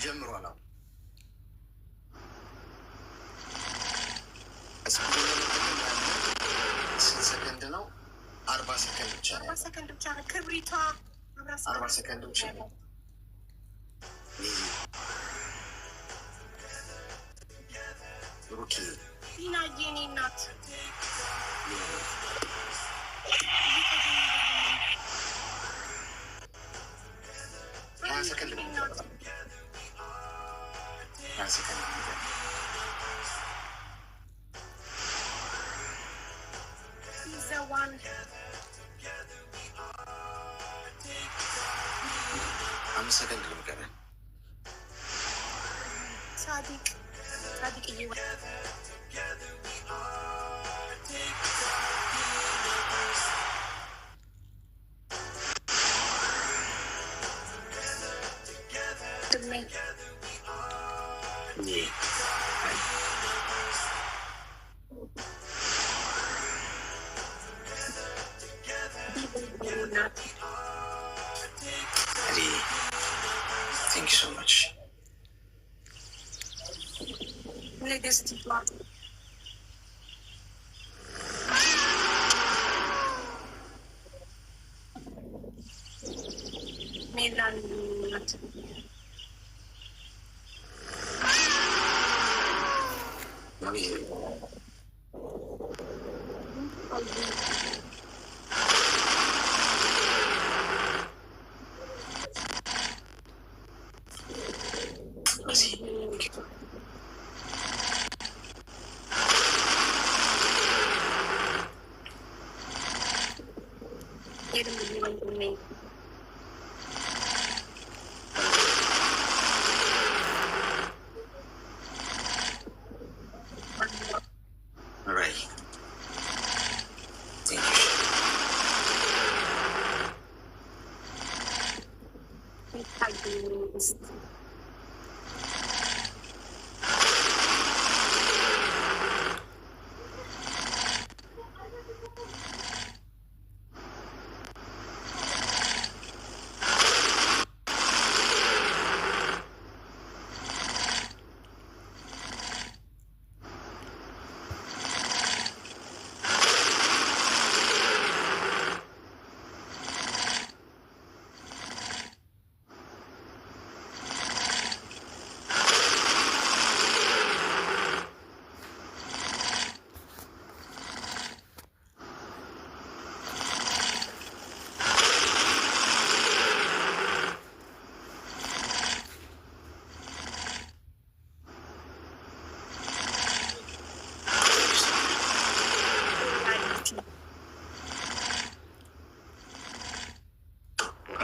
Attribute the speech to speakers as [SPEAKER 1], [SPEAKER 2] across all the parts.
[SPEAKER 1] ጀምሯል። ስንት ሰከንድ ነው? 40 ሰከንድ ብቻ ነው። 40 ሰከንድ ብቻ ነው። ክብሪቷ 40 ሰከንድ ብቻ ነው። ሩኪ ዲናዬ የኔ እናት ሰከንድ ነው። ሰከንድ ዘዋን 5 ሰከንድ ነው የሚቀረን። ሳዲቅ Thank you so much.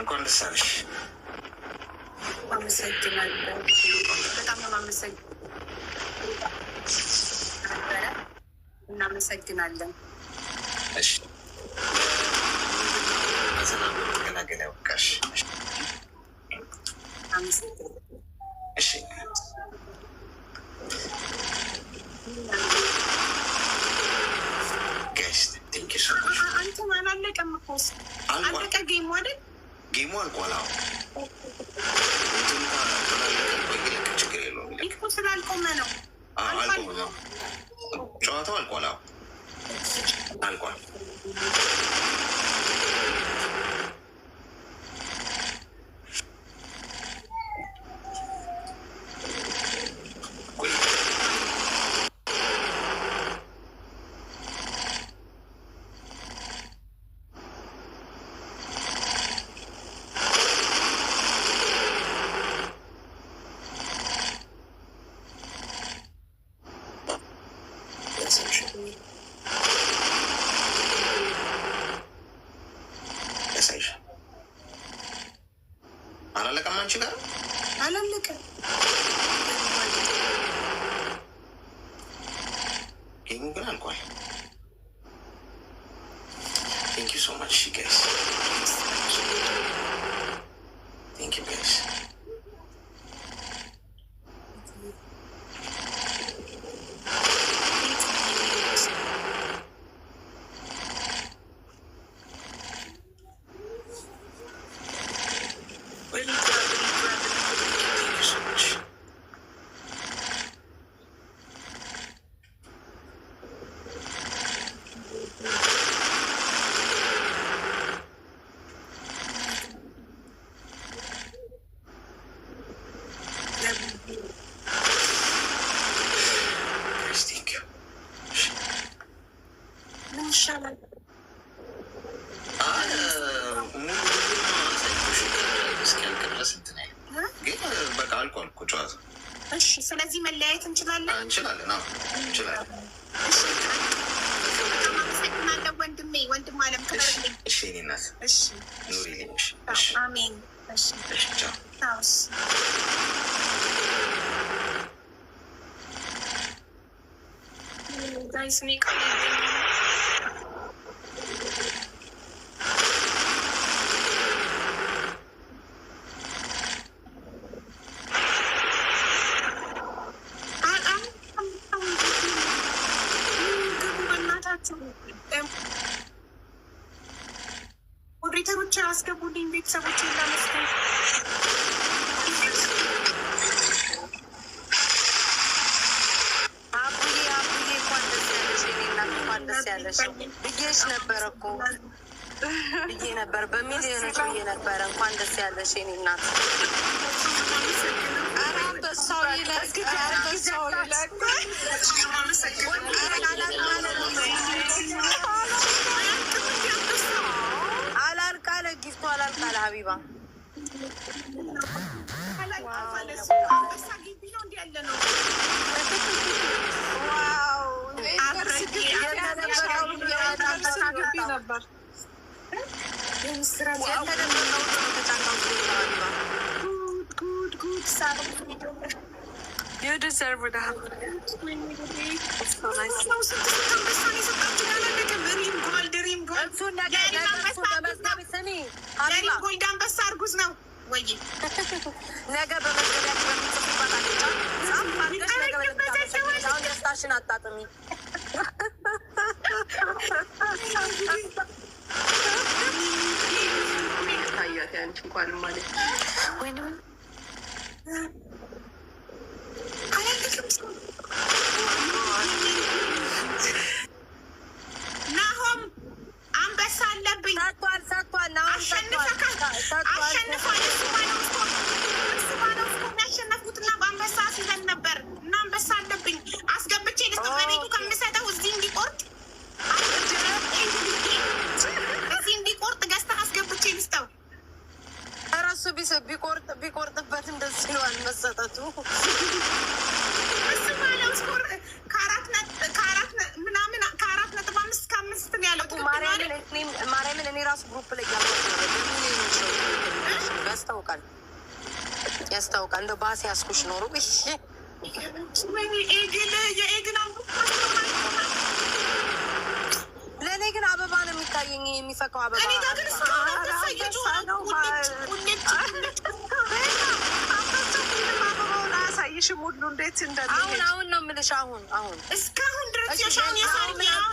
[SPEAKER 1] እንኳን ደስ አለሽ። አመሰግናለሁ። በጣም እናመሰግናለን። እሺ በሰላም ገላገል ያውቃሽ። እሺ ጋይስ ቴንክ ዩ ሶ ማች። አንተ ማን አለቀም እኮ አለቀ ጌሙ አይደል? ጌሙ አልቋል። ችግር የለውም እኮ ስላልቆመ ነው። አልቆመ ነው ጨዋታው አልቋል። አልቋል። አላለቀም። አንቺ ጋር አላለቀም። ጌሙ ግን አልቋል። ቴንክ ዩ ሶ ማች ጋይስ። ቴንክ ዩ ጋይስ። Thank you so much. ማየት እንችላለን? እንችላለን። እንችላለን። አመሰግናለሁ ወንድሜ፣ ወንድም አለም ክበርልኝ። እሺ እኔ እናት፣ እሺ ኑሪልኝ። አሜን። እሺ ቻው። ጋይስ ኔ ሞዴሬተሮች አስገቡልኝ። ቤተሰቦች ላመስገን። አቡዬ እንኳን ደስ ያለሽ የኔ እናት፣ እንኳን ደስ ያለሽ ብዬሽ ነበረ እኮ ብዬ ነበር፣ በሚሊዮኖች ብዬ ነበረ። እንኳን ደስ ያለሽ የኔ እናት። አንበሳው ይለቅ፣ አንበሳው ይለቅ። አላልቃለ ጊፍቱ አላልቃለ ሀቢባ You deserve it. It's so nice. ናሆም አንበሳ አለብኝ። አሸንፏል። እሱ ባለው ያሸነፍኩትና በአንበሳ ሲለን ነበር እና አንበሳ አለብኝ። አስገብቼ ልስጠው በቤቱ ከምሰጠው እዚህ እንዲቆርጥ ገዝተህ አስገብቼ ልስጠው። እረሱ ቢቆርጥበት እንደዚህ ይለዋል መሰጠቱ። እሱ ባለው ስኮር ከ4.5 ነው ያለው። ማርያምን እኔ ራሱ ግሩፕ ላይ ያስታውቃል። እንደው ባሴ ያስኩሽ ኖሩ ለእኔ ግን አበባ ነው የሚታየኝ፣ የሚፈካው አበባ አሳይሽም ሁሉ እንዴት አሁን ነው የምልሽ። አሁን እስካሁን ድረስ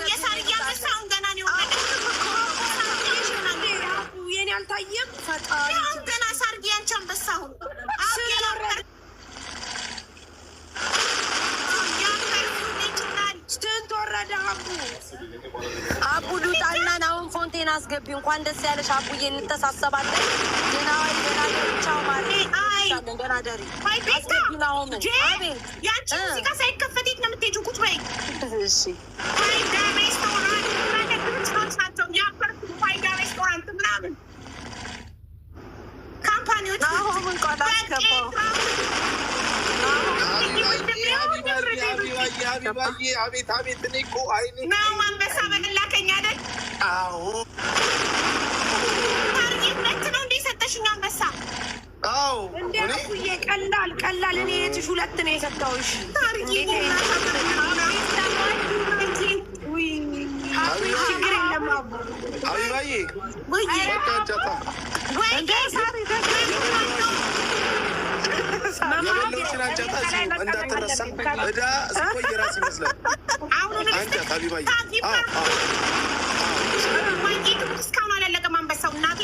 [SPEAKER 1] የሳርያ አንበሳውን ገና ነው የኔ አልታየም። ፈጣሪ ገና ሳርያ አንቺ አንበሳውን ስንት ወረደ? አቡ ሉጣና አሁን ፎንቴን አስገቢ። እንኳን ደስ ያለሽ አቡዬ፣ እንተሳሰባለን። ደህና ዋይ፣ ደህና ደሪ። ቻው ማለት ደህና ደሪ። ያንቺ ሙዚቃ ሳይከፈት የት ነው የምትሄጂው? ቁጭ በይ እሺ። ፋይዳ ሬስቶራንት ናቸው ያፈርኩ። ፋይዳ ሬስቶራንት ምናምን ካምፓኒዎች አቤት እኔ እኮ አይኔ ነው አንበሳ በላከኝ አይደል? አዎ ታርጌት ነው እንደ ሰጠሽኝ አንበሳ። አዎ እንደኩዬ ቀላል እኔ የትሽ 2 ነው የሰጠሁሽ። ታርጌት ችግር የለም አቡ አቢባዬ የበለውችን አንጫታ እንዳትረሳ። እዳ ስቆይ ራስ ይመስላል። አንጫት አቢባዬ እስካሁን አላለቀም አንበሳው። እናቴ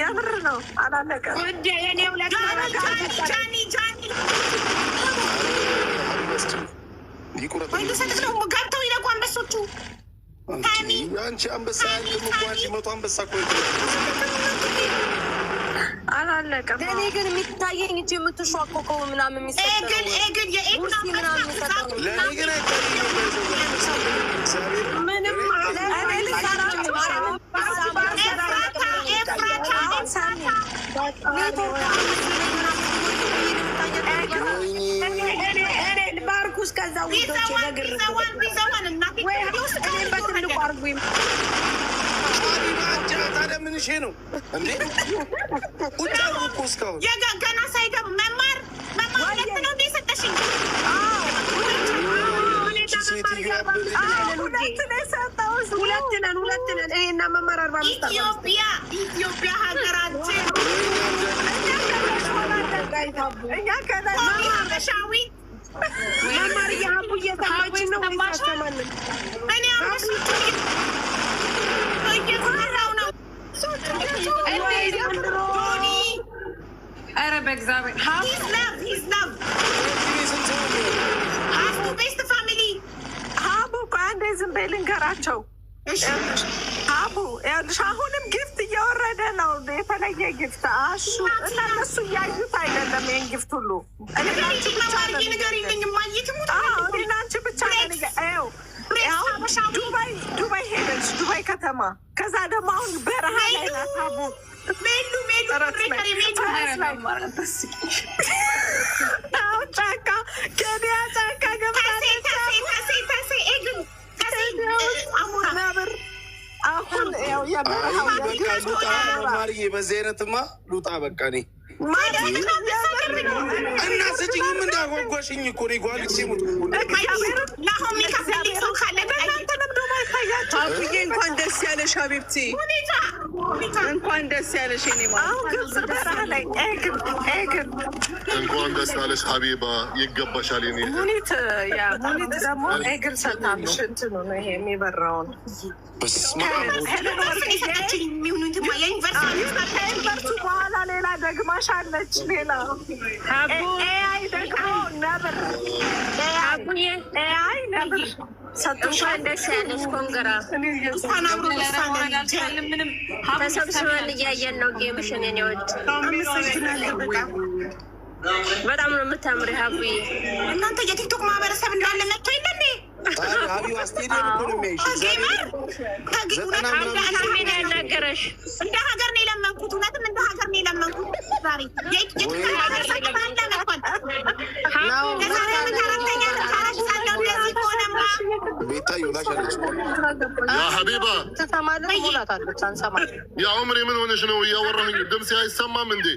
[SPEAKER 1] የምር ነው አላለቀም። ገብተው ይለቁ አንበሶቹ። አንቺ አንበሳ ያለም እኮ አንቺ 100 አንበሳ እኮ አላለቀም። ለእኔ ግን የሚታየኝ እንጂ የምትሿኮከው ምናምን የሚሰጠው ለእኔ ግን ምንም እስከዛ ውዶች በግር ወይ እኔ በትልቁ አርጉኝ
[SPEAKER 2] ታዲያ ምን እሺ ነው እንዴ? ቁጭ እኮ እስካሁን
[SPEAKER 3] ገና ሳይገባ መማር ሁለት ነው እንደ ሰጠሽኝ።
[SPEAKER 1] ሁለት ነን እኔና መማር 45
[SPEAKER 3] ኢትዮጵያ ሀገራችን
[SPEAKER 1] እኛ ከሻዊ መማር እያሀቡ እየሰማች ነው ይሳሰማልን
[SPEAKER 3] እኔ እየሰራው ነው።
[SPEAKER 4] ኧረ በእግዚአብሔር
[SPEAKER 1] ሀቡ አንዴ ዝም በይ ልንገራቸው። ሀቡ ይኸውልሽ አሁንም ጊፍት እየወረደ ነው። የተለየ ጊፍት አሹ እና እነሱ እያዩት አይደለም። ይሄን ጊፍት ሁሉ እኔና አንቺ ብቻ ነን። ዱባይ ሄደች፣ ዱባይ ከተማ። ከዛ ደግሞ አሁን በረሃ ላይ ናት ሀቡ ጫካ ኬንያ ጫካ ገብታለች። አሁን
[SPEAKER 2] ማርዬ በዚህ አይነትማ ሉጣ በቃ እኔ እና ስጭኝም እንዳጓጓሽኝ እኮ ነው ጓልቼ ሙት
[SPEAKER 1] አብዬ እንኳን ደስ ያለሽ ሀቢብቲ፣ እንኳን ደስ ያለሽ።
[SPEAKER 5] እንኳን ደስ ያለሽ ሀቢባ፣ ይገባሻል።
[SPEAKER 1] ሙኒት ደግሞ እግር ሰታልሽ እንትኑ ነው ይሄ የሚበራውን ዩኒቨርሲቲ በኋላ ሌላ ደግማሽ አለች። ሌላ ኤአይ ደግሞ ነብር ኤአይ ነብር
[SPEAKER 6] እንኳን ደስ ያለሽ ኮንግራ። ተሰብስበን እያየን ነው ጌምሽን። የኔ ወድ በጣም ነው የምታምሪ ሀቡዬ።
[SPEAKER 3] እናንተ የቲክቶክ ማህበረሰብ እንዳለ መጥቶ የለን
[SPEAKER 2] ሀቢባ ስቴዲየም እኮ ነው
[SPEAKER 6] ያናገረሽ።
[SPEAKER 3] እንደ ሀገር ነው የለመንኩት። እውነትም እንደ ሀገር ነው የለመንኩት። ዛሬ
[SPEAKER 5] ሀቢባ ያ ዑምሪ ምን ሆነሽ ነው? እያወራሁኝ ድምፅ አይሰማም እንዴ?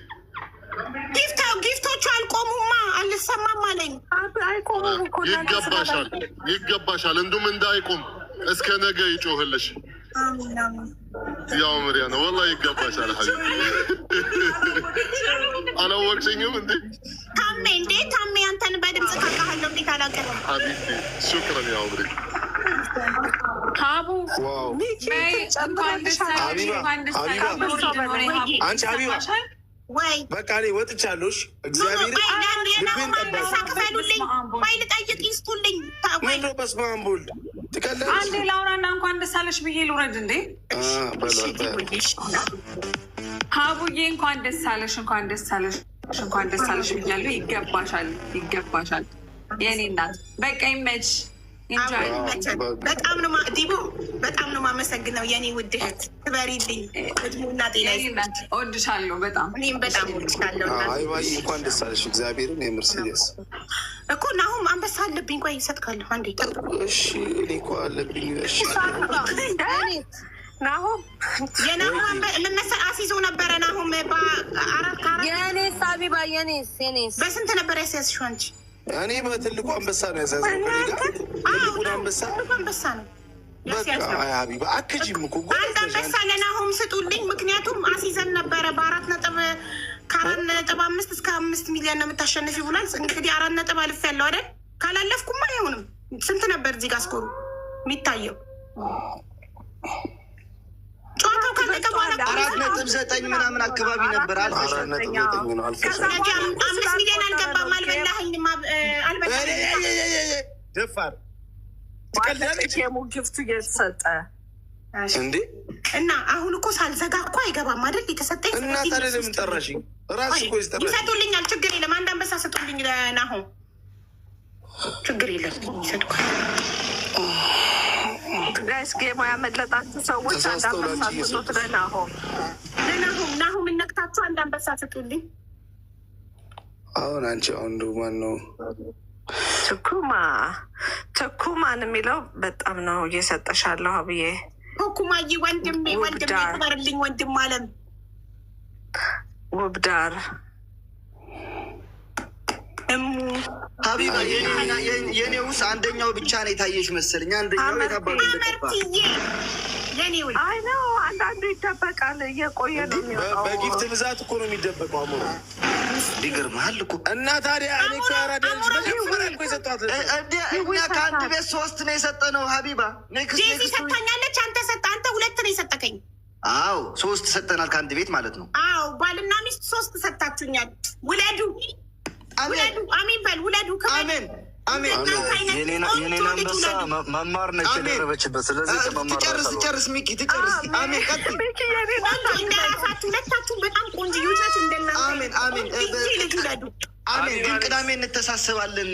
[SPEAKER 3] ጊፍቶቹ አልቆሙማ፣ አልሰማም አለኝ።
[SPEAKER 5] ይገባሻል። እንዱም እንዳይቆም እስከ ነገ ይጮህልሽ። ያው ምሪያ ነው ወላሂ ይገባሻል። ሀቢብ አላወቅሽኝም እንዴ?
[SPEAKER 3] ታሜ አንተን በድምፅ ካካሃለሁ እንዴት አላውቅም።
[SPEAKER 5] ሀቢብ ሹክረን ያው ምሪ
[SPEAKER 4] ሀቡ
[SPEAKER 2] አንቺ ሀቢባ
[SPEAKER 3] ወይ
[SPEAKER 2] በቃ እኔ ወጥቻለሁ። እግዚአብሔር ልቤን
[SPEAKER 3] ክፈሉልኝ፣ ወይ ልጠይቅ ይስጡልኝ።
[SPEAKER 2] ምንድነው? በስመ አብ ወልድ ትቀላለች።
[SPEAKER 4] አንዴ ላውራና እንኳን ደስ አለሽ ብዬ ልውረድ እንዴ? ሀቡዬ እንኳን ደስ አለሽ፣ እንኳን ደስ አለሽ፣ እንኳን ደስ አለሽ ብያለሁ። ይገባሻል የኔ እናት። በቃ ይመች።
[SPEAKER 3] በጣም ነው ዲቦ፣ በጣም ነው የማመሰግነው የኔ ውድ እህት። ትበሪልኝ እድሜና ጤና ይስጥልኝ።
[SPEAKER 4] እወድሻለሁ በጣም።
[SPEAKER 3] እኔም በጣም እወድሻለሁ።
[SPEAKER 2] አይባዬ እንኳን ደስ አለሽ። እግዚአብሔርን የመርሴዴስ
[SPEAKER 3] እኮ ናሁም አንበሳ አለብኝ። ቆይ እሰጥካለሁ አንዴ።
[SPEAKER 2] እሺ እኔ እኮ አለብኝ። እሺ
[SPEAKER 3] ናሁም የናሁም ልመሰ አሲዞ ነበረ። ናሁም
[SPEAKER 1] የኔስ ሀቢባ የኔስ
[SPEAKER 3] በስንት ነበር ያስያዝሽው አንቺ?
[SPEAKER 2] እኔ በትልቁ አንበሳ ነው ያሳዘው። ትልቁን
[SPEAKER 3] አንበሳ ነው።
[SPEAKER 2] በቃ ሀቢባ አክጂም እኮ
[SPEAKER 3] አንድ አንበሳ ለናሁም ስጡልኝ። ምክንያቱም አሲዘን ነበረ ከ4.5 እስከ 5 ሚሊዮን ነው የምታሸንፊ ብሏል። እንግዲህ 4 ነጥብ አልፍ ያለው አይደል? ካላለፍኩማ አይሆንም። ስንት ነበር እዚህ ጋር ስኮሩ የሚታየው? ጨዋታው ካለቀ በኋላ
[SPEAKER 7] 4.9 ምናምን አካባቢ ነበር።
[SPEAKER 3] 5 ሚሊዮን አልገባም። አልበላኸኝም።
[SPEAKER 2] ደፋር
[SPEAKER 1] ጊፍቱ እየተሰጠ
[SPEAKER 2] እንዴ?
[SPEAKER 3] እና አሁን እኮ ሳልዘጋ እኮ አይገባም አይደል? የተሰጠኝ
[SPEAKER 2] እና ታዲያ ለምን ጠራሽኝ? ራስሽ እኮ
[SPEAKER 3] ይሰጡልኛል። ችግር የለም። አንድ አንበሳ ስጡልኝ ለናሁም። ችግር የለም ይሰጡካል።
[SPEAKER 1] ስጌማ ያመለጣችሁ ሰዎች አንድ አንበሳ ስጡት ለናሁም።
[SPEAKER 3] ናሁም እነቅታችሁ አንድ አንበሳ ስጡልኝ።
[SPEAKER 2] አሁን አንቺ አሁን ማን ነው
[SPEAKER 1] ትኩማን የሚለው በጣም ነው እየሰጠሻለሁ አብዬ።
[SPEAKER 3] ኩማዬ ወንድሜ ክበርልኝ ወንድም አለም
[SPEAKER 1] ውብዳር
[SPEAKER 7] ሀቢባ የኔ ውስጥ አንደኛው ብቻ ነው የታየሽ መሰለኝ። አንደኛው የታባሉ
[SPEAKER 1] አይ ነው አንዳንዱ ይደበቃል። እየቆየ ነው የሚወጣው።
[SPEAKER 2] በጊፍት ብዛት እኮ ነው የሚደበቀው። አሞራ
[SPEAKER 7] ይገርምሃል እኮ
[SPEAKER 2] እና ታዲያ እኔ እኮ ያራዳልሽ መጀመሪያ እኮ የሰጧት
[SPEAKER 7] እኛ ከአንድ ቤት 3 ነው የሰጠነው። ሀቢባ
[SPEAKER 3] ጄዚ ሰጥታኛለች። አንተ 2 ነው የሰጠከኝ።
[SPEAKER 7] አዎ 3 ሰጠናል ከአንድ ቤት ማለት ነው።
[SPEAKER 3] አዎ ባልና ሚስት 3 ሰጥታችሁኛል። ውለዱ አሜን በል ውለዱ።
[SPEAKER 7] አሜን አሜን።
[SPEAKER 8] የኔን አንበሳ መማር ነች የደረበችበት። ስለዚህ
[SPEAKER 7] ትጨርስ ሚኪ ትጨርስ። አሜን ቀጥል።
[SPEAKER 3] እንደራሳችሁ ሁለታችሁ በጣም ቆንጆዎች ናችሁ። እንደናንተ
[SPEAKER 7] አሜን አሜን አሜን። ግን ቅዳሜ እንተሳሰባለን።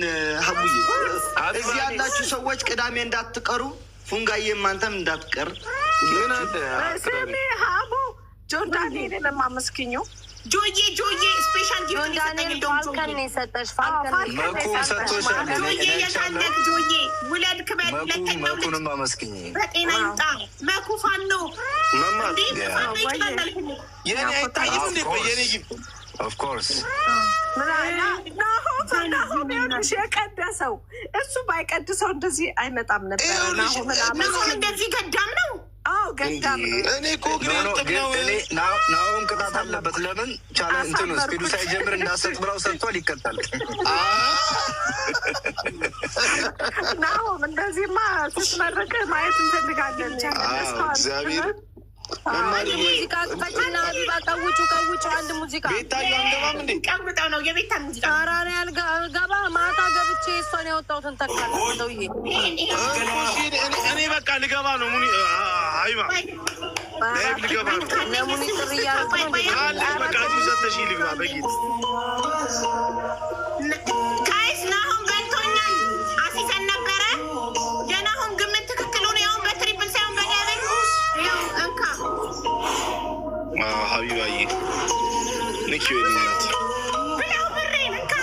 [SPEAKER 7] ሀቡዬ እዚህ ያላችሁ ሰዎች ቅዳሜ እንዳትቀሩ። ፉንጋዬም አንተም እንዳትቀር።
[SPEAKER 1] ስሜ ሀቡ ጆርዳኔን ለማመስግኙ
[SPEAKER 3] ጆዬ ስፔሻል ጊፍት
[SPEAKER 6] ፋልከን የሰጠሽ ፋልከን
[SPEAKER 3] ጆዬ የታለክ ጆዬ ውለድ ክበድ።
[SPEAKER 8] መኩንም አመስግኝ።
[SPEAKER 3] በጤና ይውጣ መኩ ፋኖ
[SPEAKER 2] መማር የኔ አይታይም እንዴ? የኔ ጊፍት
[SPEAKER 8] ኦፍኮርስ
[SPEAKER 1] ናሆም የቀደሰው እሱ ባይቀድሰው እንደዚህ አይመጣም ነበር።
[SPEAKER 3] ናሆም እንደዚህ ገዳም ነው።
[SPEAKER 1] አዎ ገዳም ነው።
[SPEAKER 2] እኔ እኮ ግን
[SPEAKER 8] ናሆም ቅጣት አለበት። ለምን እንትኑ ስፒዱ ሳይጀምር እንዳሰጥ ብለው ሰጥቷል። ይቀጣል።
[SPEAKER 1] ናሆም እንደዚህማ ስትመረቅ ማየት እንፈልጋለን።
[SPEAKER 2] እግዚአብሔር
[SPEAKER 6] ሙዚቃ ክፈችና ሀቢባ ቀውጩ አንድ ሙዚቃ
[SPEAKER 2] ቤታዩ አንገባም እንዴ?
[SPEAKER 3] ቀምጠው ነው የቤታ ሙዚቃ
[SPEAKER 6] ራሪ አልገባ ማታ ገብቼ እሷን ያወጣሁትን ተካለ ሰውዬ
[SPEAKER 2] እኔ በቃ ልገባ ነው። ሙኒ አይባ ልገባ ነው።
[SPEAKER 6] ለሙኒ ጥሪ እያደረጉ
[SPEAKER 2] በቃ ሰተሽ ልግባ በጌት
[SPEAKER 3] ጋይስ ናሆም በልቶኛል። አሲሰን ነበረ የናሆም ግምት ትክክል ሆነ። ያሁን በትሪፕል ሳይሆን በዳብል ያው እንካ
[SPEAKER 2] ሀቢባዬ ንኪ ወይናት
[SPEAKER 3] ብለው ብሬን እንካ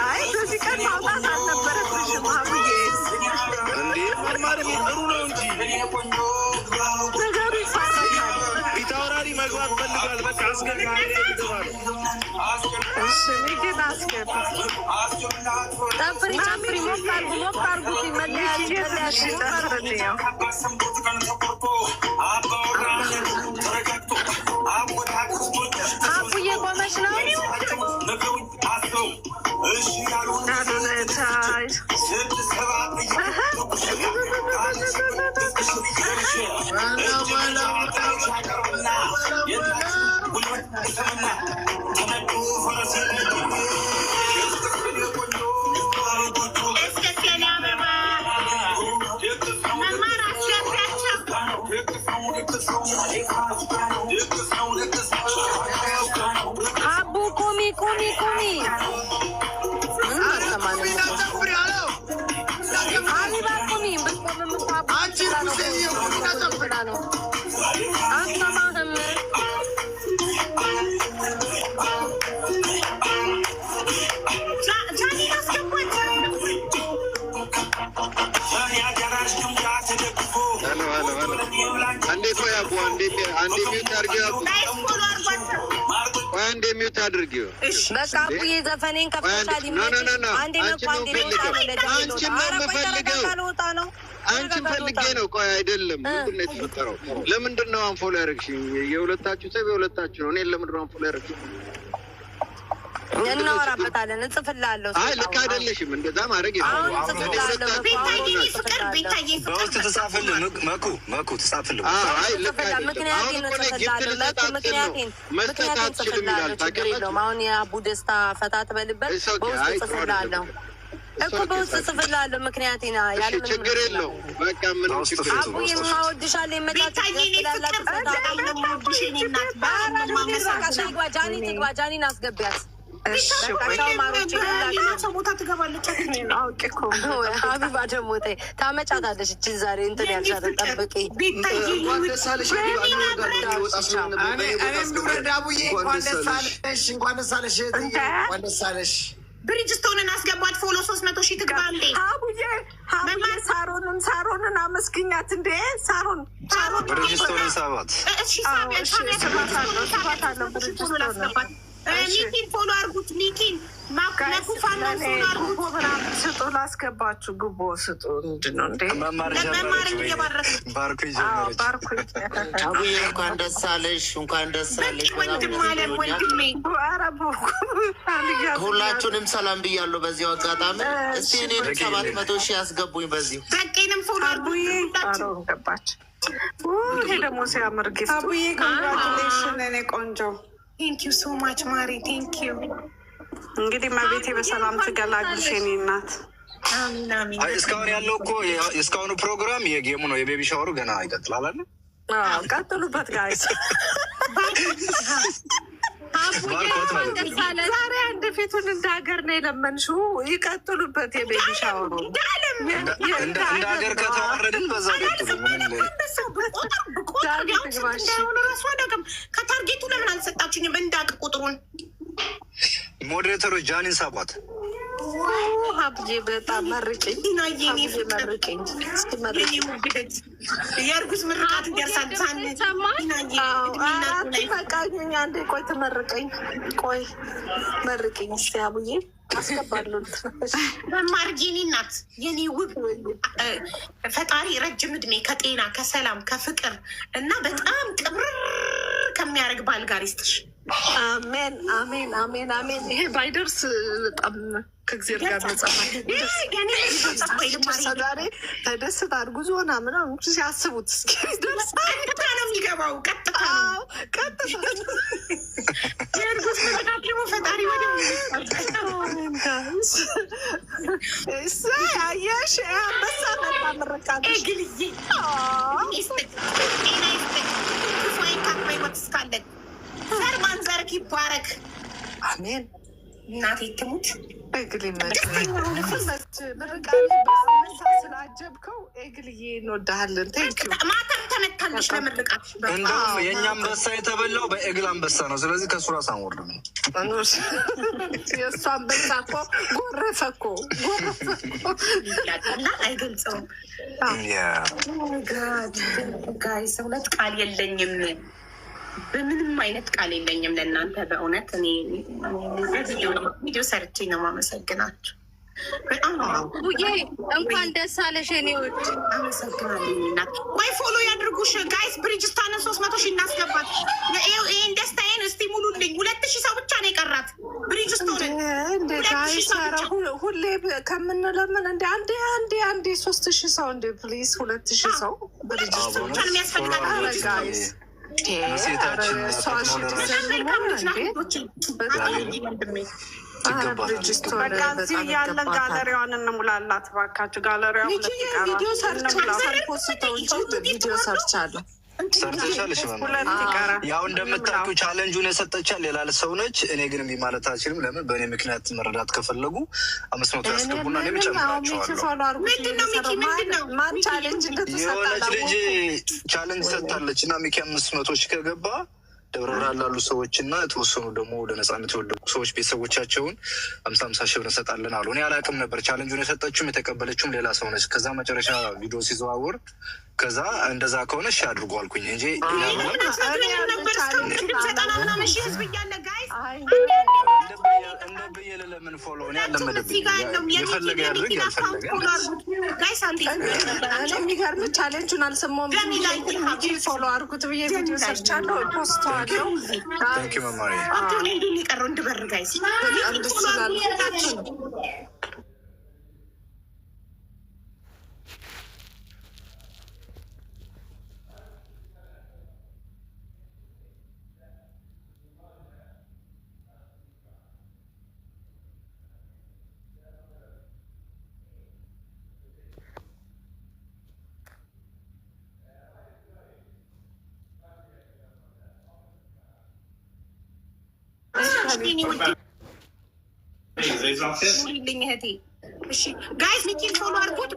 [SPEAKER 1] አይ በዚህ ቀን ማውጣት አልነበረብሽም ሀቡዬ።
[SPEAKER 2] እንዴ መማር ጥሩ ነው እንጂ
[SPEAKER 1] ነገሩ ይፋረታል።
[SPEAKER 2] ፊታውራሪ መግባት ፈልጓል። በቃ አስገቢ ይገባል።
[SPEAKER 1] እሺ ግን አስገቢ
[SPEAKER 6] ጨፍሪ ሞክ አርጉት መለያሽ
[SPEAKER 1] ጨፍርልኝ።
[SPEAKER 6] ሀቡዬ ቆመሽ ነው ሀቡ ቁሚ ሀቢባ ቁሚ ነው አሰማህም
[SPEAKER 5] እንዴት ነው ያቡ? አንዴ ሚውት አድርጊው። አንዴ ሚውት አድርጊው።
[SPEAKER 6] በቃ አቡዬ ዘፈኔን ከፍተሻል። አንዴ
[SPEAKER 5] አንቺን ፈልጌ ነው። ቆይ አይደለም፣ ምንድን ነው የተፈጠረው? ለምንድን ነው አንፎሎ ያደረግሽኝ? የሁለታችሁ ሰብ የሁለታችሁ ነው። እኔን ለምንድን ነው አንፎሎ ያደረግሽኝ?
[SPEAKER 6] እናወራበታለን። እጽፍልሃለሁ።
[SPEAKER 5] አይ ልክ አይደለሽም። እንደዛ ማድረግ
[SPEAKER 8] በውስጥ ትጻፍልህ። መኩ ትጻፍልህ።
[SPEAKER 5] መስጠት አትችልም ይላል።
[SPEAKER 6] አሁን የአቡ ደስታ ፈታ ትበልበት። በውስጥ እጽፍልሃለሁ እኮ በውስጥ እጽፍልሃለሁ። ምክንያቴ ያለ
[SPEAKER 5] ችግር የለው። በቃ ምንም ችግር የለው።
[SPEAKER 6] አቡ የማወድሻለሁ ጃኒ ትግባ። ጃኒን አስገቢያት
[SPEAKER 3] ቦታ ትገባለች።
[SPEAKER 6] ሀቢባ ደግሞ ተይ ታመጫታለሽ። እችን ዛሬ እንትን ያልሻት ጠብቂ።
[SPEAKER 3] ብሪጅስቶንን አስገባት። ፎሎ 300 ሺህ ትግባ እንዴ
[SPEAKER 1] ሀቡዬ ሳሮንን አመስግኛት እንዴ ሳሮን
[SPEAKER 8] ብሪጅስቶንን ሰባት
[SPEAKER 3] ሚኪን ፎሎ አርጉት። ሚኪን ለኩፋን ፎሎ አርጉት።
[SPEAKER 1] ስጡ ላስገባችሁ ግቦ ስጡ። ምንድን ነው እንዴ
[SPEAKER 3] ለመማር እየባረክ
[SPEAKER 9] አቡዬ እንኳን ደስ አለሽ፣ እንኳን ደስ አለሽ
[SPEAKER 3] ወንድም አለ ወንድሜ።
[SPEAKER 9] ሁላችሁንም ሰላም ብያለሁ በዚሁ አጋጣሚ። እስቲ እኔንም 700 ሺህ ያስገቡኝ በዚሁ።
[SPEAKER 3] በቄንም ፎሎ አርጉኝ።
[SPEAKER 1] ገባች። ይሄ ደግሞ ሲያምር ጊፍት
[SPEAKER 4] አቡዬ ኮንግራቹሌሽን እኔ ቆንጆ
[SPEAKER 3] ቴንክ ዩ ሶ ማች ማሪ ቴንክ ዩ።
[SPEAKER 1] እንግዲህ መቤቴ በሰላም ትገላግልሽ የኔ እናት።
[SPEAKER 3] አሚን አሚን።
[SPEAKER 8] እስካሁን ያለው እኮ እስካሁኑ ፕሮግራም የጌሙ ነው። የቤቢ ሻወሩ ገና ይቀጥላል አለ።
[SPEAKER 1] ቀጥሉበት ጋይስ። ዛሬ አንድ ፊቱን እንደ ሀገር ነው የለመንሽው። ይቀጥሉበት የቤቢ ሻወሩ።
[SPEAKER 8] እንደ ሀገር ከተዋረድን በዛ
[SPEAKER 3] ከታርጌቱ ለምን አልሰጣችሁኝም? እንዳቅ ቁጥሩን
[SPEAKER 8] ሞዴሬተሮች ጃኒን ሳቧት።
[SPEAKER 1] ሀብዬ በጣም መርቅኝ መርቅኝ።
[SPEAKER 3] የእርጉዝ ምርቃት እንዲያርሳል
[SPEAKER 1] ፈቃኝ አንዴ ቆይ ትመርቀኝ። ቆይ መርቅኝ እስቲ አቡዬ አስገባሉን።
[SPEAKER 3] መማርጌኒ ናት የኔ ውብ ፈጣሪ ረጅም እድሜ ከጤና ከሰላም ከፍቅር እና በጣም ቅብር ከሚያደርግ ባል ጋር ይስጥሽ።
[SPEAKER 1] አሜን አሜን አሜን አሜን። ይሄ ባይደርስ በጣም ከእግዚአብሔር ጋር መጸማኝ ዛሬ ተደስታ እርጉዝ ሆና ምናምን ሲያስቡት እስኪ ደርስ
[SPEAKER 3] ቀጥታ ነው የሚገባው። ቀጥታ የእርጉዝ ምርቃት ደግሞ ፈጣሪ ወደ
[SPEAKER 1] አየሽ አንበሳ መጣ ምርቃት
[SPEAKER 3] ግልዬ ይስጥቅ ጤና ይስጥቅ ክፉ አይንካት በሕይወት እስካለን ዘር ማንዘርክ ይባረክ።
[SPEAKER 1] አሜን።
[SPEAKER 3] እናቴ ትሙት
[SPEAKER 1] እግል ስላጀብከው እግልዬ እንወዳሃለን።
[SPEAKER 3] ማተም ተመታለች ለምርቃት።
[SPEAKER 8] እንደውም የእኛ አንበሳ የተበላው በእግል አንበሳ ነው። ስለዚህ ከሱ ራስ አንወርድ ነው።
[SPEAKER 1] የእሱ አንበሳ እኮ ጎረፈ እኮ
[SPEAKER 3] አይገልጸውም። ጋይስ እውነት ቃል የለኝም። በምንም አይነት ቃል የለኝም ለእናንተ በእውነት። እኔ ቪዲዮ ሰርቼ ነው ማመሰግናችሁ። በጣም
[SPEAKER 6] ቡዬ እንኳን ደስ አለሽ የኔ ውድ።
[SPEAKER 3] አመሰግናለሁ እናት። ወይ ፎሎ ያድርጉሽ ጋይስ። ብሪጅስታንን 300 ሺህ እናስገባት። ይህን ደስታዬን እስቲ ሙሉልኝ። 2000 ሰው ብቻ ነው የቀራት ብሪጅስቶንን።
[SPEAKER 1] ሁሌ ከምንለምን እንደ አንዴ 3000 ሰው እንደ ፕሊዝ 2000 ሰው ብሪጅስቶን
[SPEAKER 3] የሚያስፈልጋል ጋይስ።
[SPEAKER 1] እዚህ ያለን ጋለሪዋን እንሙላላት እባካችሁ። ጋለሪዋ ቪዲዮ ሰርች አለ
[SPEAKER 8] ሰርተሻለሽ። ያው እንደምታውቂው ቻለንጁን የሰጠቻት ሌላ ሰው ነች። እኔ ግን እምቢ ማለት አልችልም። ለምን በእኔ ምክንያት መረዳት ከፈለጉ 500 ያስገቡና እኔ ጨምራቸዋለሁ። የሆነች ልጅ ቻለንጅ ሰጥታለች እና ሚኪ 500 ሺህ ከገባ ደብረ ብርሃን ላሉ ሰዎች እና የተወሰኑ ደግሞ ወደ ነጻነት የወደቁ ሰዎች ቤተሰቦቻቸውን 50 ሺህ ብር እንሰጣለን አሉ። እኔ አላውቅም ነበር። ቻለንጁን የሰጠችውም የተቀበለችውም ሌላ ሰው ነች። ከዛ መጨረሻ ቪዲዮ ሲዘዋወር ከዛ እንደዛ ከሆነ እሺ አድርጎ አልኩኝ እንጂ እንደብዬ ለምን ፎሎ ያለመደብኝ የፈለገ ያድርግ ያልፈለገ
[SPEAKER 1] የሚገርም ቻሌንጁን አልሰማሁም። ፎሎ አድርጉት ብዬ ቪዲዮ ሰርቻለሁ። ፖስተዋለሁ።
[SPEAKER 8] መማሪ
[SPEAKER 3] ቀረው እንድበር ጋይስ ልኝ እህቴ። እሺ ጋይስ ሚኪን ፎሎ አድርጉት።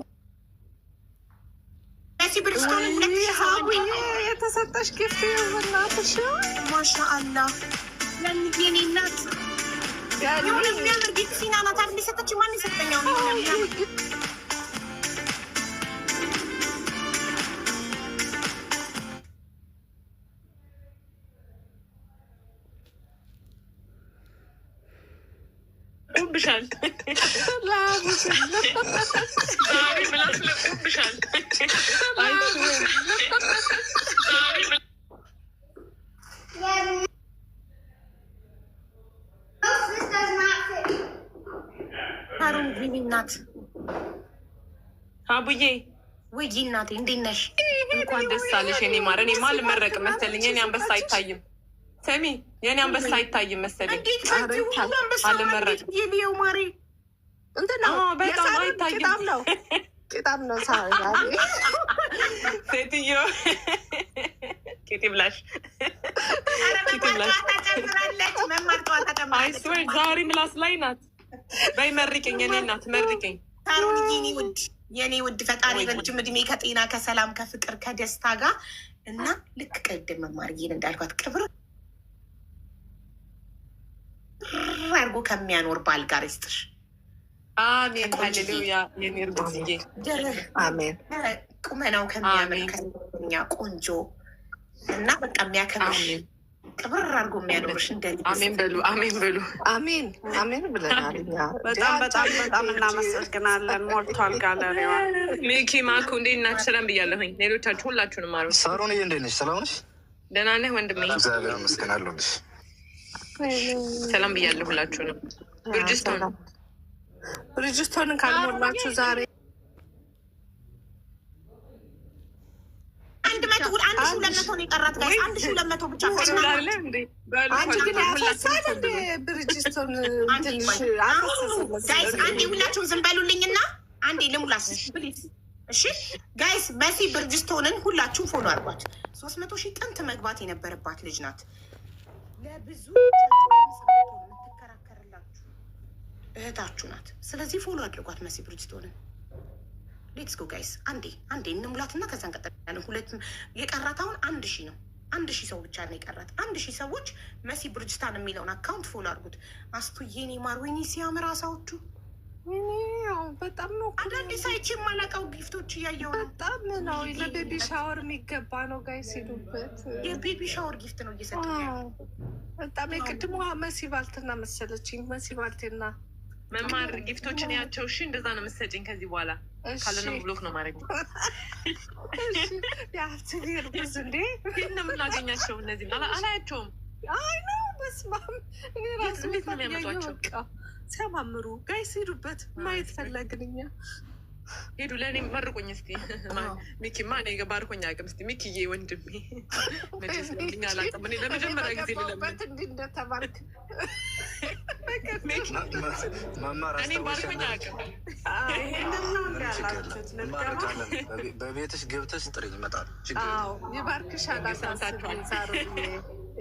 [SPEAKER 3] ብርስቶን
[SPEAKER 1] የተሰጠሽ ጊፍት በእናትሽ
[SPEAKER 3] ማሻአላህ የኔ እናት የሆነ የሚያምር ጊፍት ሲና ናት አይደል የሰጠችው? ማን የሰጠኛው ነው?
[SPEAKER 4] ብሻል
[SPEAKER 3] እናት
[SPEAKER 4] አቡዬ
[SPEAKER 3] ወይ እናቴ እንዴት ነሽ?
[SPEAKER 4] እንኳን ደስ አለሽ የኔ ማር። እኔማ ልመረቅ መሰለኝ። የኔ አንበሳ አይታይም። ሰሚ የኔ አንበሳ አይታይም መሰለኝ። አልመረቅ
[SPEAKER 3] የኔው ማሬ
[SPEAKER 1] እንትና
[SPEAKER 4] በጣም አይታይም።
[SPEAKER 1] ቂጣም ነው
[SPEAKER 4] ሴትዮ ቄጤ ብላሽ አይስወር ዛሬ ምላስ ላይ ናት። በይ መርቅኝ የኔ እናት መርቅኝ።
[SPEAKER 3] ታሩን የኔ ውድ ፈጣሪ ረጅም እድሜ ከጤና ከሰላም ከፍቅር ከደስታ ጋር እና ልክ ቅድም መማርዬን እንዳልኳት ቅብር አድርጎ ከሚያኖር ባል ጋር ይስጥሽ።
[SPEAKER 4] አሜን ሃሌሉያ። የኔ እርግዝዬ
[SPEAKER 1] አሜን።
[SPEAKER 3] ቁመናው ከሚያምር ከኛ ቆንጆ እና በቃ የሚያከብርሽ ቅብር አድርጎ የሚያኖርሽ እንደ
[SPEAKER 4] አሜን በሉ አሜን በሉ
[SPEAKER 1] አሜን አሜን ብለናል። በጣም በጣም በጣም እናመሰግናለን። ሞልቷል ጋለሪዋ።
[SPEAKER 4] ሚኪ ማኩ እንዴት ናችሁ? ሰላም ብያለሁኝ። ሌሎቻችሁ ሁላችሁንም አሉ።
[SPEAKER 8] ሳሮን እንዴት ነሽ? ሰላም ነሽ?
[SPEAKER 4] ደህና ነህ ወንድሜ?
[SPEAKER 8] እግዚአብሔር ይመስገን አለሁልሽ።
[SPEAKER 4] ሰላም ብያለሁ ሁላችሁንም።
[SPEAKER 1] ብሪጅስቶንን ካልሞላችሁ ዛሬ
[SPEAKER 3] 1,200 ነው የቀራት ጋር 1,200 ብቻ
[SPEAKER 1] ብሪጅስቶን ትንሽ
[SPEAKER 3] ጋይስ አንዴ ሁላችሁም ዝም በሉልኝና አንዴ ልሙላስ ፕሊዝ። እሺ ጋይስ መሲ ብሪጅስቶንን ሁላችሁም ፎሎ አድርጓት። 300,000 ጥንት መግባት የነበረባት ልጅ ናት። ለብዙ የምትከራከርላችሁ እህታችሁ ናት። ስለዚህ ፎሎ አድርጓት መሲ ብሪጅስቶንን። ሌትስ ጎ ጋይስ አንዴ እንሙላትና ከዛ እንቀጥላለን። ሁለት የቀራት አሁን 1,000 ነው። 1,000 ሰው ብቻ ነው የቀራት። 1,000 ሰዎች መሲ ብሪጅስቶን የሚለውን አካውንት ፎሎ አድርጉት። አስቱዬ እኔ ማር ወይኔ ሲያምር አሳዎቹ
[SPEAKER 1] በጣም ነው።
[SPEAKER 3] አንዳንዴ ሳይቼ የማላውቀው ጊፍቶች እያየሁ ነው።
[SPEAKER 1] በጣም ነው ለቤቢ ሻወር የሚገባ ነው ጋይስ ሄዱበት።
[SPEAKER 3] የቤቢ ሻወር ጊፍት ነው እየሰጡ
[SPEAKER 1] በጣም የቅድሞ መሲ ባልትና መሰለችኝ። መሲ ባልቴና
[SPEAKER 4] መማር ጊፍቶችን ያቸው። እሺ እንደዛ ነው መሰለኝ። ከዚህ በኋላ ካልሆነ ብሎክ ነው ማድረግ።
[SPEAKER 1] ያትርጉዝ እንዴ
[SPEAKER 4] ግን ነው የምናገኛቸው። እነዚህ አላያቸውም።
[SPEAKER 1] አይ ነው በስማም እኔ ራሱ
[SPEAKER 4] እንዴት ነው የሚያመጧቸው?
[SPEAKER 1] ሲያማምሩ ጋይስ ሄዱበት። ማየት ፈለግን እኛ።
[SPEAKER 4] ሄዱ። ለእኔ መርቁኝ እስቲ ሚኪማ እኔ ባርኮኝ አቅም እስቲ ሚኪዬ ወንድሜ መቼስ ለምኛ አላውቅም። እኔ ለመጀመሪያ ጊዜ ልለምን
[SPEAKER 1] እንዲህ እንደተባልክ
[SPEAKER 4] እኔ ባርኮኝ አቅም
[SPEAKER 8] በቤትሽ ገብተሽ ጥሪኝ ይመጣል።
[SPEAKER 1] ይባርክሻል።
[SPEAKER 4] ሰምታችኋል።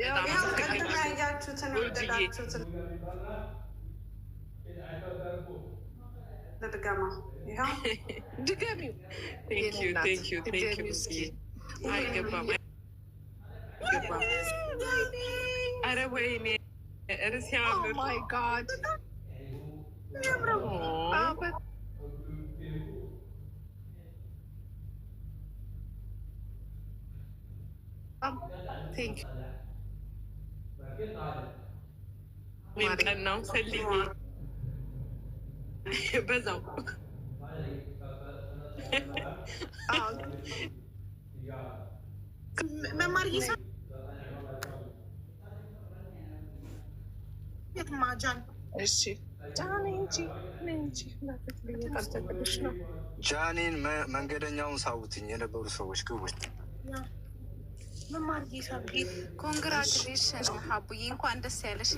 [SPEAKER 1] ያያችሁትን ወደዳችሁትን ለድገማ ድገሚው።
[SPEAKER 4] አይገባም። ኧረ ወይኔ እርስ ያምር። ቀናው ሰልዬ በዛው
[SPEAKER 3] መማር ማጃን
[SPEAKER 1] እሺ
[SPEAKER 8] ጃኒን መንገደኛውን ሳውትኝ የነበሩ ሰዎች ግቦች
[SPEAKER 6] ኮንግራቹሌሽን ሀቡዬ፣ እንኳን ደስ ያለሽ።